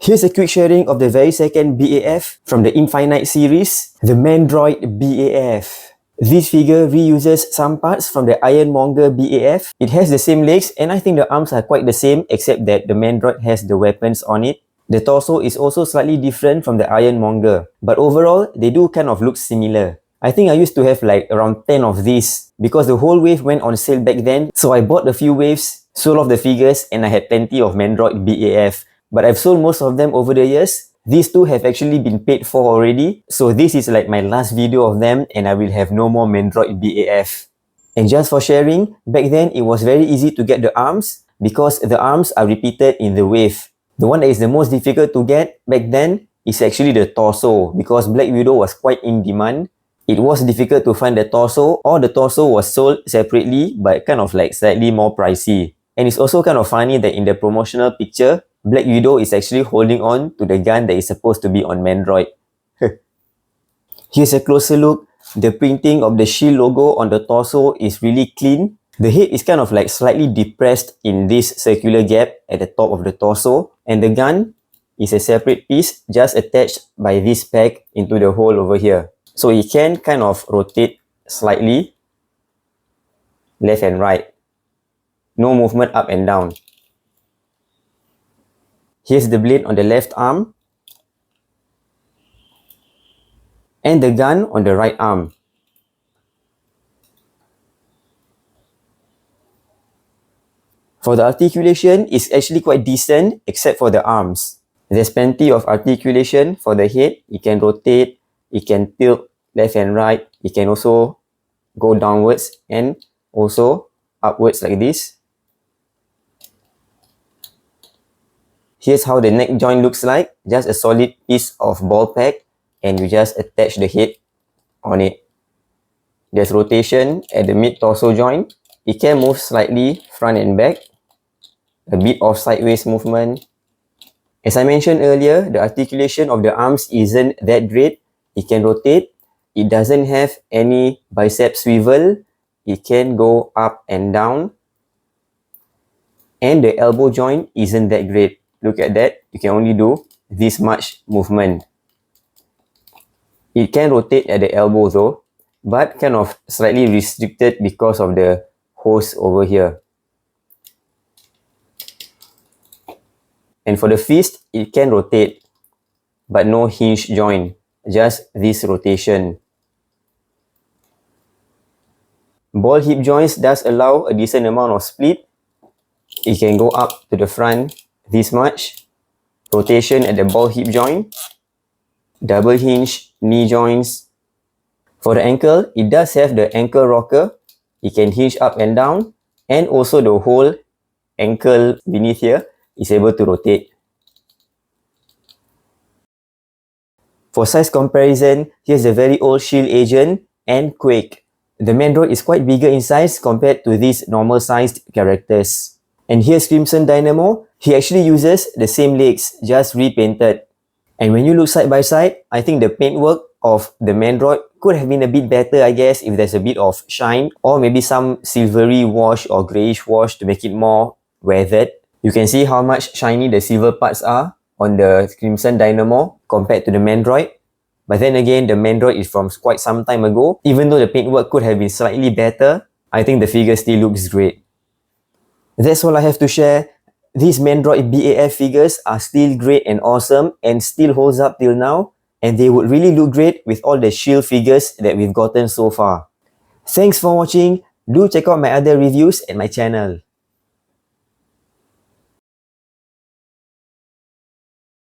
Here's a quick sharing of the very second BAF from the Infinite series, the MANDROID BAF. This figure reuses some parts from the Ironmonger BAF. It has the same legs and I think the arms are quite the same except that the MANDROID has the weapons on it. The torso is also slightly different from the Ironmonger, but overall they do kind of look similar. I think I used to have like around 10 of these because the whole wave went on sale back then, so I bought a few waves, sold off the figures, and I had plenty of MANDROID BAF. But I've sold most of them over the years. These two have actually been paid for already, so this is like my last video of them and I will have no more MANDROID BAF. And just for sharing, back then it was very easy to get the arms because the arms are repeated in the wave. The one that is the most difficult to get back then is actually the torso because Black Widow was quite in demand. It was difficult to find the torso, or the torso was sold separately but kind of like slightly more pricey. And it's also kind of funny that in the promotional picture, Black Widow is actually holding on to the gun that is supposed to be on MANDROID. Here's a closer look. The printing of the shield logo on the torso is really clean. The head is kind of like slightly depressed in this circular gap at the top of the torso. And the gun is a separate piece just attached by this peg into the hole over here. So it can kind of rotate slightly left and right. No movement up and down. Here's the blade on the left arm and the gun on the right arm. For the articulation, it's actually quite decent except for the arms. There's plenty of articulation for the head. It can rotate, it can tilt left and right. It can also go downwards and also upwards like this. Here's how the neck joint looks like. Just a solid piece of ball peg and you just attach the head on it. There's rotation at the mid-torso joint. It can move slightly front and back. A bit of sideways movement. As I mentioned earlier, the articulation of the arms isn't that great. It can rotate. It doesn't have any bicep swivel. It can go up and down. And the elbow joint isn't that great. Look at that. You can only do this much movement. It can rotate at the elbow though, but kind of slightly restricted because of the hose over here. And for the fist, it can rotate, but no hinge joint, just this rotation. Ball hip joints does allow a decent amount of split. It can go up to the front this much. Rotation at the ball hip joint. Double hinge knee joints. For the ankle, it does have the ankle rocker. It can hinge up and down, and also the whole ankle beneath here is able to rotate. For size comparison, here's a very old Shield Agent and Quake. The MANDROID is quite bigger in size compared to these normal sized characters. And here's Crimson Dynamo. He actually uses the same legs, just repainted. And when you look side by side, I think the paintwork of the MANDROID could have been a bit better, I guess, if there's a bit of shine or maybe some silvery wash or greyish wash to make it more weathered. You can see how much shiny the silver parts are on the Crimson Dynamo compared to the MANDROID. But then again, the MANDROID is from quite some time ago. Even though the paintwork could have been slightly better, I think the figure still looks great. That's all I have to share. These MANDROID BAF figures are still great and awesome and still holds up till now. And they would really look great with all the Shield figures that we've gotten so far. Thanks for watching. Do check out my other reviews at my channel.